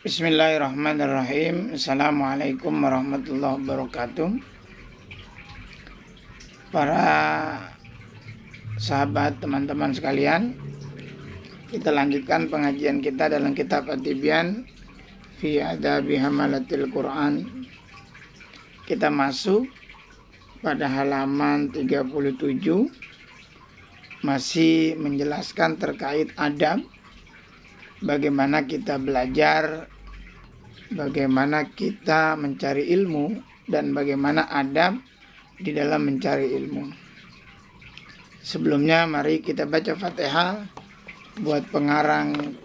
Bismillahirrahmanirrahim. Assalamualaikum warahmatullahi wabarakatuh. Para sahabat, teman-teman sekalian, kita lanjutkan pengajian kita dalam kitab At-Tibyan fi Adabi Hamalatil Quran. Kita masuk pada halaman 37, masih menjelaskan terkait adab, bagaimana kita belajar, bagaimana kita mencari ilmu, dan bagaimana adab di dalam mencari ilmu. Sebelumnya mari kita baca Fatihah buat pengarang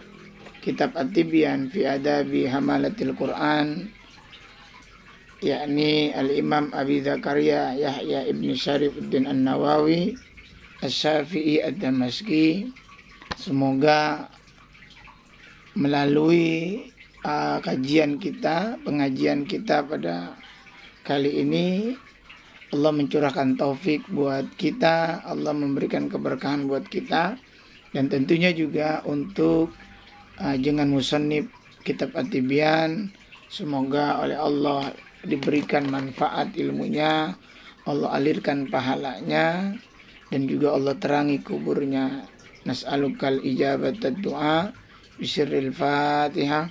kitab At-Tibyan fi Adabi Hamalatil Quran, yakni Al-Imam Abi Zakaria Yahya ibn Syarifuddin An-Nawawi Asy-Syafi'i Ad-Damashqi. Semoga melalui pengajian kita pada kali ini, Allah mencurahkan taufik buat kita, Allah memberikan keberkahan buat kita, dan tentunya juga untuk jengan musannif kitab At-Tibyan, semoga oleh Allah diberikan manfaat ilmunya, Allah alirkan pahalanya, dan juga Allah terangi kuburnya. Nas'alukal ijabatad du'a bisirril Fatihah.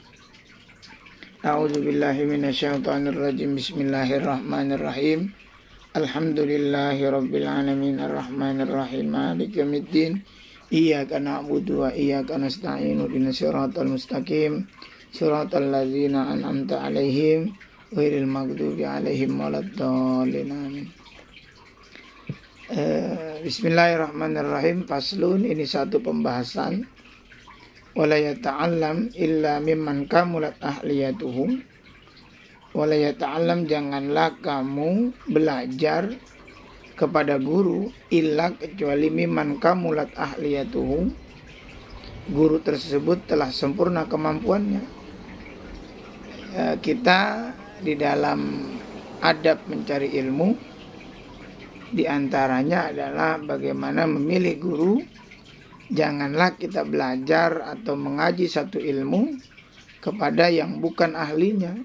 A'udzubillahi minasyaitonirrajim. Bismillahirrahmanirrahim. Alhamdulillahirabbil alamin arrahmanirrahim maliki yaumiddin. Iyyaka na'budu wa iyyaka nasta'in. Ihdinas siratal mustaqim. Siratal ladzina an'amta 'alaihim ghairil maghdubi 'alaihim waladdallin. Amin. Bismillahirrahmanirrahim. Faslun, ini satu pembahasan. Wala yata'allam illa mimman kamulat ahliyatuhum. Wala yata'allam, janganlah kamu belajar kepada guru illa kecuali mimman kamulat ahliyatuhum, guru tersebut telah sempurna kemampuannya. Kita di dalam adab mencari ilmu, di antaranya adalah bagaimana memilih guru. Janganlah kita belajar atau mengaji satu ilmu kepada yang bukan ahlinya.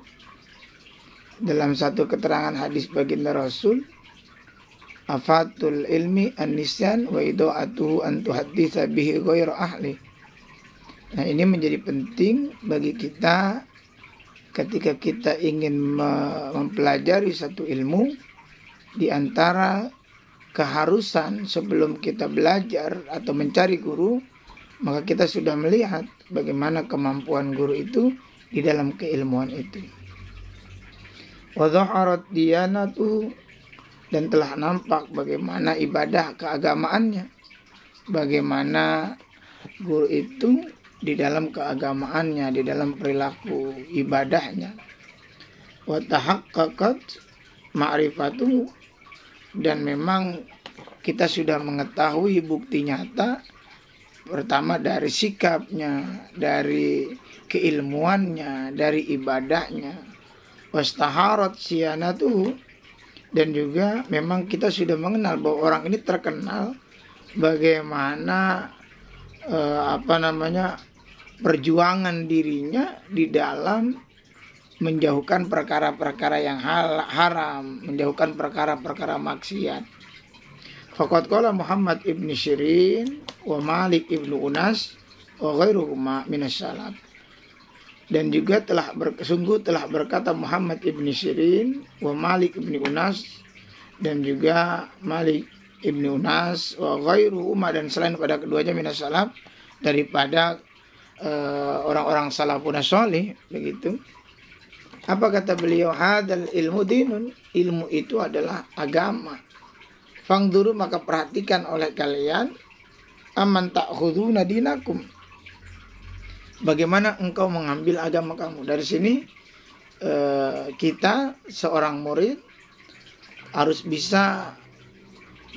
Dalam satu keterangan hadis baginda Rasul, afatul ilmi an-nisyan wa ido'atuhu an tuhadditsa bihi ghairu ahli. Nah, ini menjadi penting bagi kita ketika kita ingin mempelajari satu ilmu. Di antara keharusan sebelum kita belajar atau mencari guru, maka kita sudah melihat bagaimana kemampuan guru itu di dalam keilmuan itu. Wa dhaharat diyanatu, dan telah nampak bagaimana ibadah keagamaannya, bagaimana guru itu di dalam keagamaannya, di dalam perilaku ibadahnya. Wa tahaqqaqat ma'rifatu, dan memang kita sudah mengetahui bukti nyata, pertama dari sikapnya, dari keilmuannya, dari ibadahnya. Wastaharat siyanatuhu, dan juga memang kita sudah mengenal bahwa orang ini terkenal bagaimana perjuangan dirinya di dalam menjauhkan perkara-perkara yang haram, menjauhkan perkara-perkara maksiat. Faqad qala Muhammad ibn Sirin wa Malik ibn Unas wa ghairuhuma minas salaf. Dan juga sungguh telah berkata Muhammad ibn Sirin wa Malik ibn Unas, dan juga Malik ibn Unas wa ghairuhuma, dan selain pada keduanya minas salaf, daripada orang-orang salafun salih, begitu. Apa kata beliau? Hadal ilmu dinun, ilmu itu adalah agama. Fangduru, maka perhatikan oleh kalian, aman ta'khuduna dinakum, bagaimana engkau mengambil agama kamu. Dari sini kita seorang murid harus bisa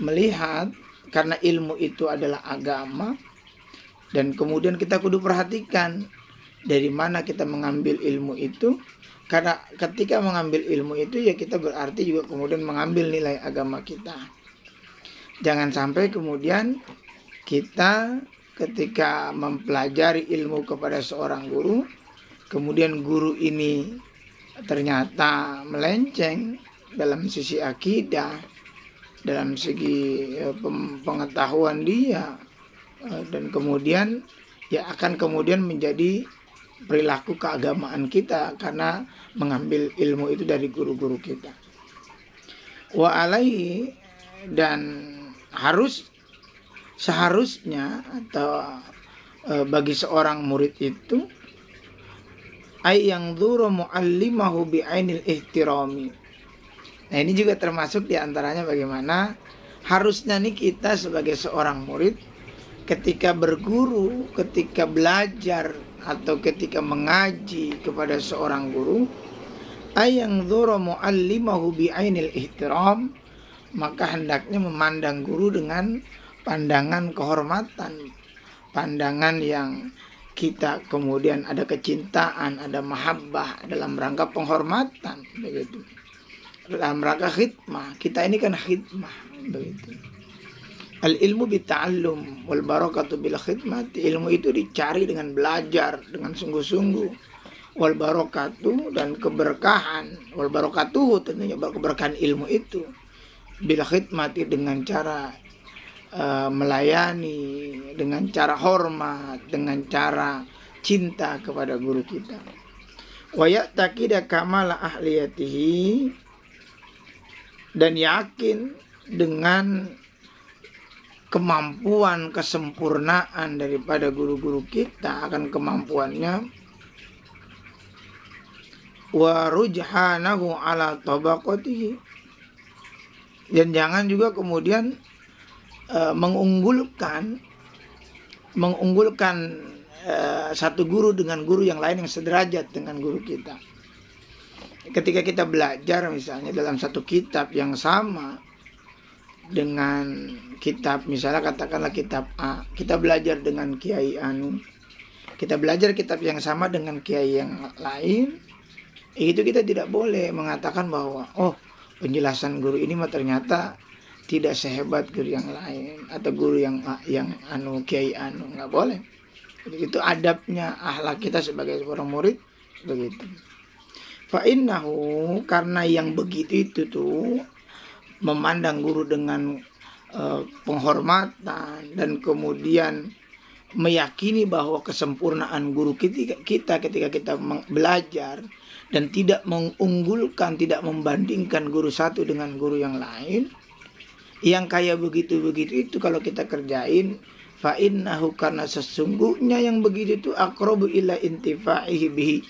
melihat, karena ilmu itu adalah agama, dan kemudian kita kudu perhatikan dari mana kita mengambil ilmu itu. Karena ketika mengambil ilmu itu, ya kita berarti juga kemudian mengambil nilai agama kita. Jangan sampai kemudian kita ketika mempelajari ilmu kepada seorang guru, kemudian guru ini ternyata melenceng dalam sisi akidah, dalam segi pengetahuan dia, dan kemudian ya akan kemudian menjadi perilaku keagamaan kita karena mengambil ilmu itu dari guru-guru kita. Wa alaihi, dan seharusnya atau bagi seorang murid itu ay yang dzuru muallimahu bi ainil ihtirami. Nah, ini juga termasuk diantaranya bagaimana harusnya nih kita sebagai seorang murid ketika berguru, ketika belajar atau ketika mengaji kepada seorang guru, ay yang dzuru muallimahu bi ainil ihtiram, maka hendaknya memandang guru dengan pandangan kehormatan, pandangan yang kita kemudian ada kecintaan, ada mahabbah dalam rangka penghormatan, begitu. Dalam rangka khidmah, kita ini kan khidmah, begitu. Al ilmu bita'allum wal barakatu bil khidmati, ilmu itu dicari dengan belajar, dengan sungguh-sungguh. Wal barakatu, dan keberkahan, wal barakatuhu, tentunya keberkahan ilmu itu bil khidmati, dengan cara melayani, dengan cara hormat, dengan cara cinta kepada guru kita. Wa ya'taqida kamala ahliyatihi, dan yakin dengan kemampuan, kesempurnaan daripada guru-guru kita, akan kemampuannya. Wa rujhanahu ala tabaqatihi, dan jangan juga kemudian mengunggulkan satu guru dengan guru yang lain yang sederajat dengan guru kita. Ketika kita belajar misalnya dalam satu kitab yang sama dengan kitab, misalnya katakanlah kitab A, kita belajar dengan kiai anu, kita belajar kitab yang sama dengan kiai yang lain, itu kita tidak boleh mengatakan bahwa oh, penjelasan guru ini mah ternyata tidak sehebat guru yang lain atau guru yang anu kiai anu, nggak boleh. Itu adabnya, akhlak kita sebagai seorang murid, begitu. Fa innahu, karena yang begitu itu tuh memandang guru dengan penghormatan dan kemudian meyakini bahwa kesempurnaan guru kita ketika kita belajar dan tidak mengunggulkan, tidak membandingkan guru satu dengan guru yang lain. Yang kayak begitu-begitu itu kalau kita kerjain, fa innahu, karena sesungguhnya yang begitu itu aqrabu ila intifa'ihi bihi,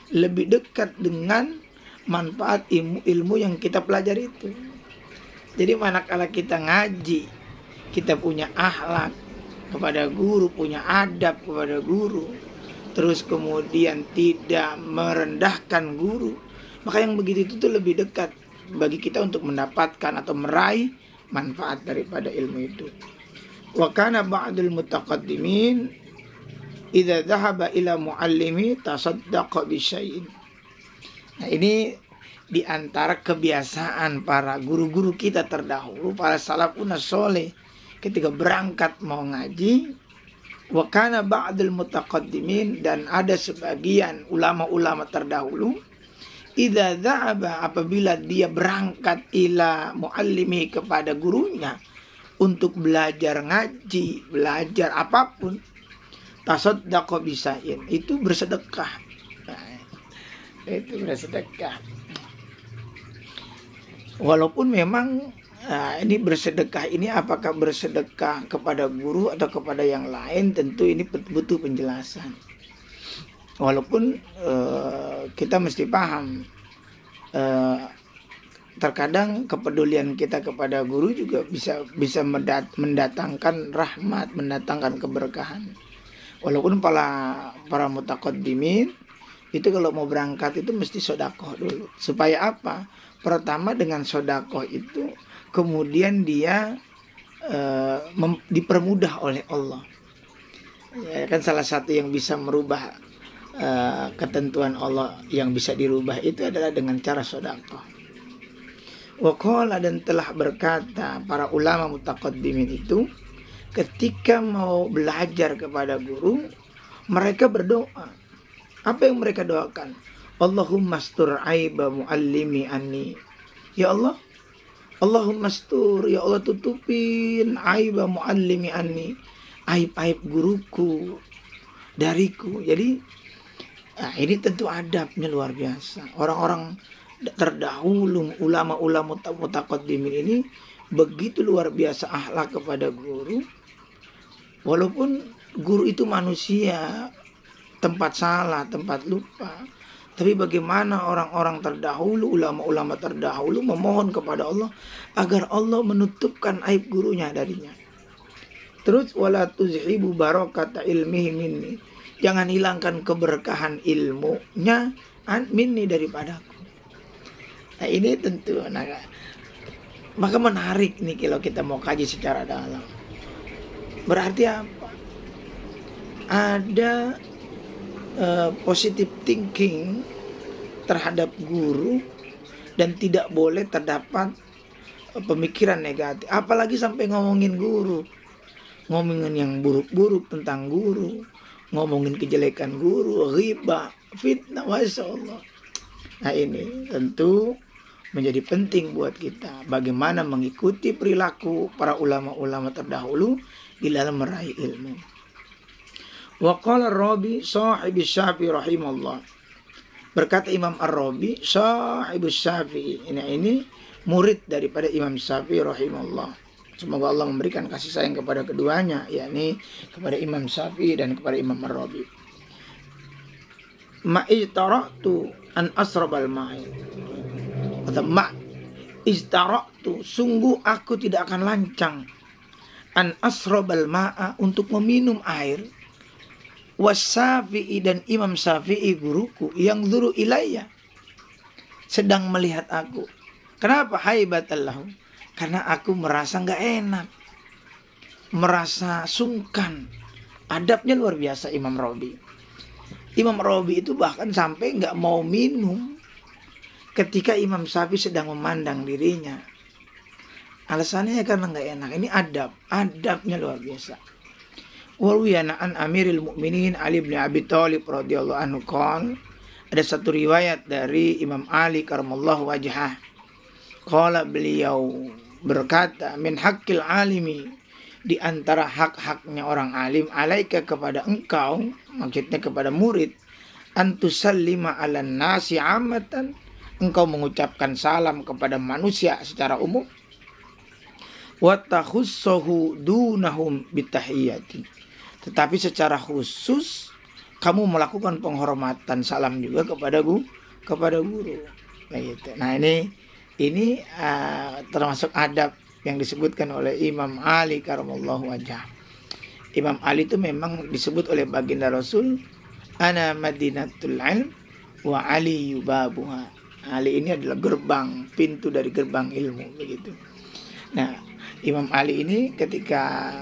lebih dekat dengan manfaat ilmu yang kita pelajari itu. Jadi manakala kita ngaji, kita punya akhlak kepada guru, punya adab kepada guru, terus kemudian tidak merendahkan guru, maka yang begitu itu lebih dekat bagi kita untuk mendapatkan atau meraih manfaat daripada ilmu itu. Wa kana ba'dul mutaqaddimin idza dhahaba ila muallimi tasaddaqa bi syai'in. Nah, ini di antara kebiasaan para guru-guru kita terdahulu, para salafun sholeh, ketika berangkat mau ngaji. Wa kana ba'dul mutaqaddimin, dan ada sebagian ulama-ulama terdahulu, idza dhahaba, apabila dia berangkat ila muallimi, kepada gurunya untuk belajar ngaji, belajar apapun, tasaddaqa bisain, itu bersedekah. Nah, itu bersedekah. Walaupun memang ini bersedekah ini apakah bersedekah kepada guru atau kepada yang lain, tentu ini butuh penjelasan. Walaupun kita mesti paham, terkadang kepedulian kita kepada guru juga bisa mendatangkan rahmat, mendatangkan keberkahan. Walaupun para mutaqaddimin itu kalau mau berangkat itu mesti sedekah dulu. Supaya apa? Pertama, dengan sedekah itu kemudian dia dipermudah oleh Allah. Ya, kan salah satu yang bisa merubah ketentuan Allah yang bisa dirubah itu adalah dengan cara sedekah. Wa qala, dan telah berkata para ulama mutaqaddimin itu, ketika mau belajar kepada guru, mereka berdoa. Apa yang mereka doakan? Allahumma astur aiba muallimi anni. Ya Allah, Allahumma astur, ya Allah tutupin aiba muallimi anni, aib-aib guruku dariku. Jadi ini tentu adabnya luar biasa. Orang-orang terdahulu, ulama-ulama mutaqaddimin ini begitu luar biasa akhlak kepada guru. Walaupun guru itu manusia, tempat salah, tempat lupa, tapi bagaimana orang-orang terdahulu, ulama-ulama terdahulu memohon kepada Allah agar Allah menutupkan aib gurunya darinya. Terus wala tuzhibu barakata ilmihi minni, jangan hilangkan keberkahan ilmunya minni daripadaku. Nah ini tentu maka menarik nih kalau kita mau kaji secara dalam. Berarti apa? Ada positive thinking terhadap guru dan tidak boleh terdapat pemikiran negatif. Apalagi sampai ngomongin guru, ngomongin yang buruk-buruk tentang guru, ngomongin kejelekan guru, ghibah, fitnah, masya Allah. Nah ini tentu menjadi penting buat kita bagaimana mengikuti perilaku para ulama-ulama terdahulu di dalam meraih ilmu. Wa qala Ar-Rabi sahibi Syafi'i rahimahullah. Berkata Imam Ar-Rabi sahibi Syafi'i, ini murid daripada Imam Syafi'i rahimahullah. Semoga Allah memberikan kasih sayang kepada keduanya, yakni kepada Imam Syafi'i dan kepada Imam Ar-Rabi. Ma'iztara'tu an asrabal ma'i. Kata ma'iztara'tu, sungguh aku tidak akan lancang an asrabal ma'a, untuk meminum air. Wasyafi'i, dan Imam Syafi'i guruku yang dzuru ilayya, sedang melihat aku. Kenapa? Haibatallahu, karena aku merasa nggak enak, merasa sungkan. Adabnya luar biasa Imam Rabi. Imam Rabi itu bahkan sampai nggak mau minum ketika Imam Syafi'i sedang memandang dirinya. Alasannya karena nggak enak. Ini adabnya luar biasa. Warwiyana an Amiril Mukminin Ali bin Abi Thalib radhiyallahu anhu qala, ada satu riwayat dari Imam Ali karamallahu wajhah. Qala, beliau berkata, min haqqil alimi, di antara hak-haknya orang alim, alaika, kepada engkau, maksudnya kepada murid, antusallima 'alan nasi 'ammatan, engkau mengucapkan salam kepada manusia secara umum, wa takhussuhu dunahum bitahiyyati, tetapi secara khusus kamu melakukan penghormatan salam juga kepada guru. Nah ini termasuk adab yang disebutkan oleh Imam Ali karamallahu wajhah. Imam Ali itu memang disebut oleh baginda Rasul, ana madinatul ilm wa Ali yubabuha. Ali ini adalah gerbang, pintu dari gerbang ilmu, begitu. Nah, Imam Ali ini ketika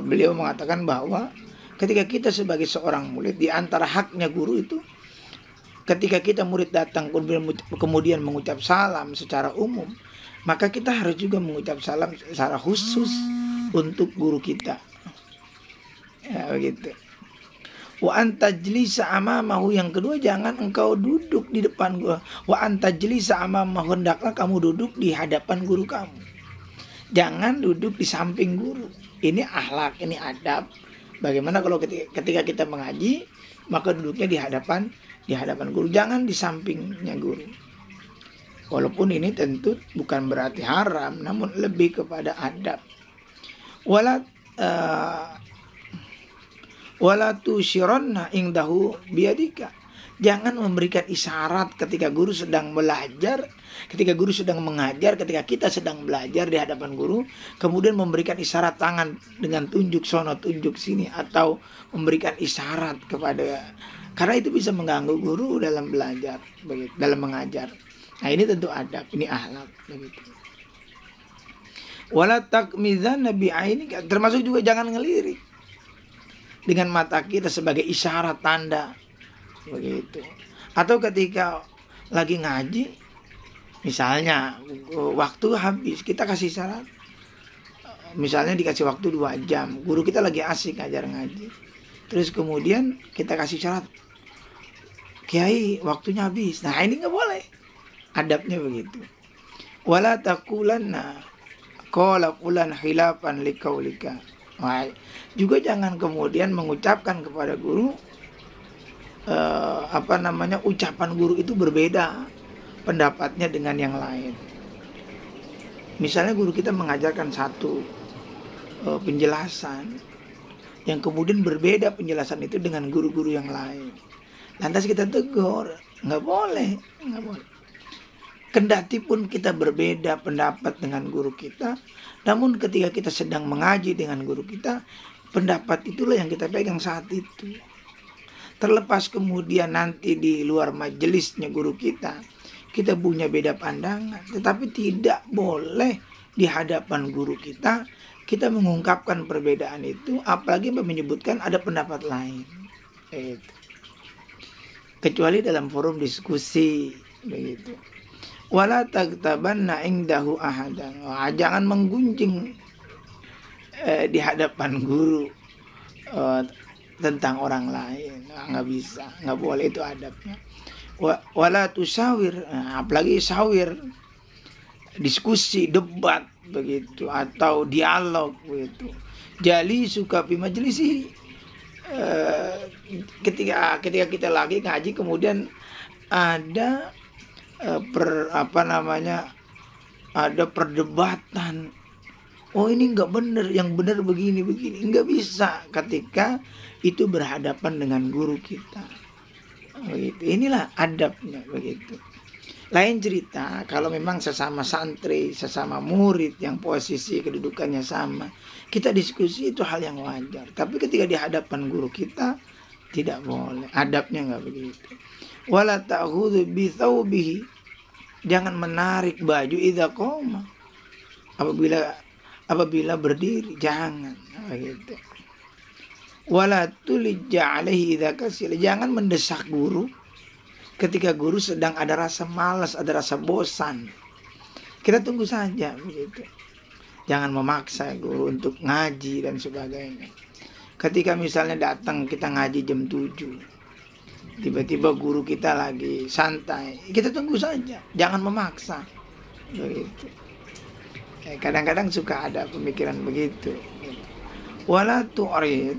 beliau mengatakan bahwa ketika kita sebagai seorang murid, di antara haknya guru itu, ketika kita murid datang kemudian mengucap salam secara umum, maka kita harus juga mengucap salam secara khusus untuk guru kita. Ya, begitu. Wa antajlisa amamahu, yang kedua, jangan engkau duduk di depan guru. Wa antajlisa amamahu, hendaklah kamu duduk di hadapan guru kamu. Jangan duduk di samping guru. Ini akhlak, ini adab. Bagaimana kalau ketika kita mengaji, maka duduknya di hadapan guru, jangan di sampingnya guru. Walaupun ini tentu bukan berarti haram, namun lebih kepada adab. Wala tusyironna indahu biyadika, jangan memberikan isyarat ketika guru sedang belajar, ketika guru sedang mengajar, ketika kita sedang belajar di hadapan guru, kemudian memberikan isyarat tangan dengan tunjuk sono, tunjuk sini, atau memberikan isyarat kepada, karena itu bisa mengganggu guru dalam belajar, dalam mengajar. Nah ini tentu adab, ini akhlak, begitu. Wala takmizan nabi aini, termasuk juga jangan ngelirik dengan mata kita sebagai isyarat tanda, begitu. Atau ketika lagi ngaji, misalnya waktu habis, kita kasih isyarat, misalnya dikasih waktu 2 jam, guru kita lagi asik ngajar ngaji, terus kemudian kita kasih isyarat, Kiai waktunya habis. Nah ini nggak boleh. Adabnya begitu. Wala taqulanna qala fulan khilafan liqaulika. Juga jangan kemudian mengucapkan kepada guru ucapan guru itu berbeda pendapatnya dengan yang lain. Misalnya guru kita mengajarkan satu penjelasan yang kemudian berbeda penjelasan itu dengan guru-guru yang lain. Lantas kita tegur, nggak boleh. Kendati pun kita berbeda pendapat dengan guru kita, namun ketika kita sedang mengaji dengan guru kita, pendapat itulah yang kita pegang saat itu. Terlepas kemudian nanti di luar majelisnya guru kita punya beda pandangan, tetapi tidak boleh di hadapan guru kita mengungkapkan perbedaan itu, apalagi menyebutkan ada pendapat lain. Kecuali dalam forum diskusi, begitu. Wala tagtabanna indahu ahadan. Jangan menggunjing di hadapan guru tentang orang lain. Nggak bisa, nggak boleh, itu adabnya. Wala tusawir, apalagi sawir, diskusi, debat begitu, atau dialog begitu. Jali suka fi majlisi. Ketika kita lagi ngaji kemudian ada ada perdebatan. Oh ini nggak benar, yang benar begini. Nggak bisa ketika itu berhadapan dengan guru kita. Begitu. Inilah adabnya begitu. Lain cerita kalau memang sesama santri, sesama murid yang posisi kedudukannya sama, kita diskusi itu hal yang wajar. Tapi ketika di hadapan guru kita tidak boleh. Adabnya nggak begitu. Wala ta'khudhu bi thawbihi, jangan menarik baju idza qoma, apabila berdiri, jangan begitu. Wala tulija alaihi idza kasila, jangan mendesak guru ketika guru sedang ada rasa malas, ada rasa bosan. Kita tunggu saja begitu. Jangan memaksa guru untuk ngaji dan sebagainya. Ketika misalnya datang kita ngaji jam 7, tiba-tiba guru kita lagi santai, kita tunggu saja, jangan memaksa begitu. Kadang-kadang suka ada pemikiran begitu. Wala tu'rid,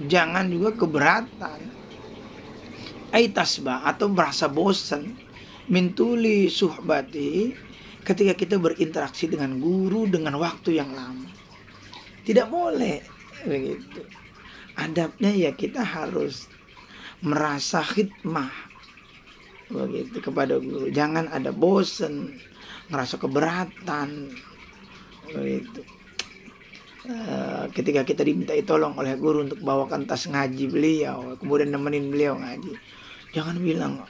jangan juga keberatan, aitasba, atau merasa bosan, mintuli suhbati, ketika kita berinteraksi dengan guru dengan waktu yang lama. Tidak boleh begitu. Adabnya ya kita harus merasa khidmah begitu kepada guru. Jangan ada bosan, ngerasa keberatan begitu. Ketika kita diminta tolong oleh guru untuk bawakan tas ngaji beliau, kemudian nemenin beliau ngaji, jangan bilang,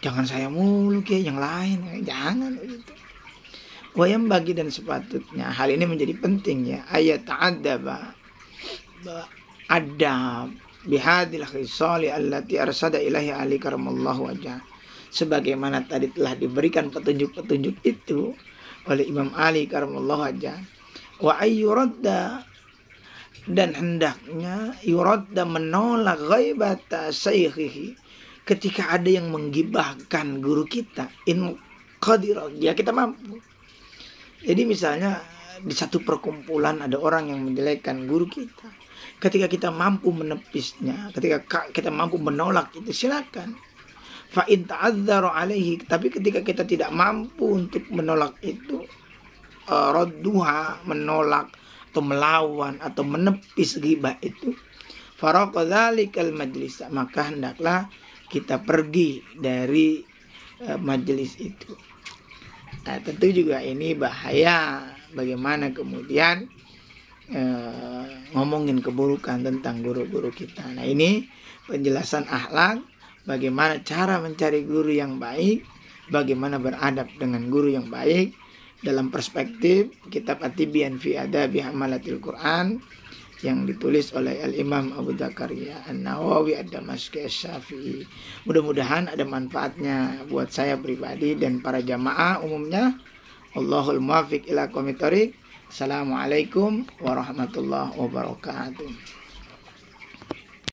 jangan saya mulu kayak yang lain, jangan begitu. Wayam bagi dan sepatutnya hal ini menjadi penting ya, ayat ta'addaba, adab bihadil khisali allati arsada ilahi ali karamallahu wajah, sebagaimana tadi telah diberikan petunjuk-petunjuk itu oleh Imam Ali karamallahu wajah. Wa ayyuradda, dan hendaknya yuradda, menolak ghaibata saykhihi, ketika ada yang menggibahkan guru kita, in qadir, ya kita mampu. Jadi misalnya di satu perkumpulan ada orang yang menjelekkan guru kita, ketika kita mampu menepisnya, ketika kita mampu menolak itu, silakan. Fa in ta'adzzaru alaihi, tapi ketika kita tidak mampu untuk menolak itu, radduha, menolak atau melawan atau menepis ghibah itu, faraqa dzalikal majlis, maka hendaklah kita pergi dari majelis itu. Nah, tentu juga ini bahaya bagaimana kemudian ngomongin keburukan tentang guru-guru kita. Nah, ini penjelasan akhlak, bagaimana cara mencari guru yang baik, bagaimana beradab dengan guru yang baik dalam perspektif kitab At-Tibyan fi Adabi Hamalatil Quran yang ditulis oleh Al-Imam Abu Zakaria An-Nawawi Ad-Damashqi Asy-Syafi'i. Mudah-mudahan ada manfaatnya buat saya pribadi dan para jamaah umumnya. Allahul muwaffiq ila aqwamit thoriq. Assalamualaikum warahmatullahi wabarakatuh.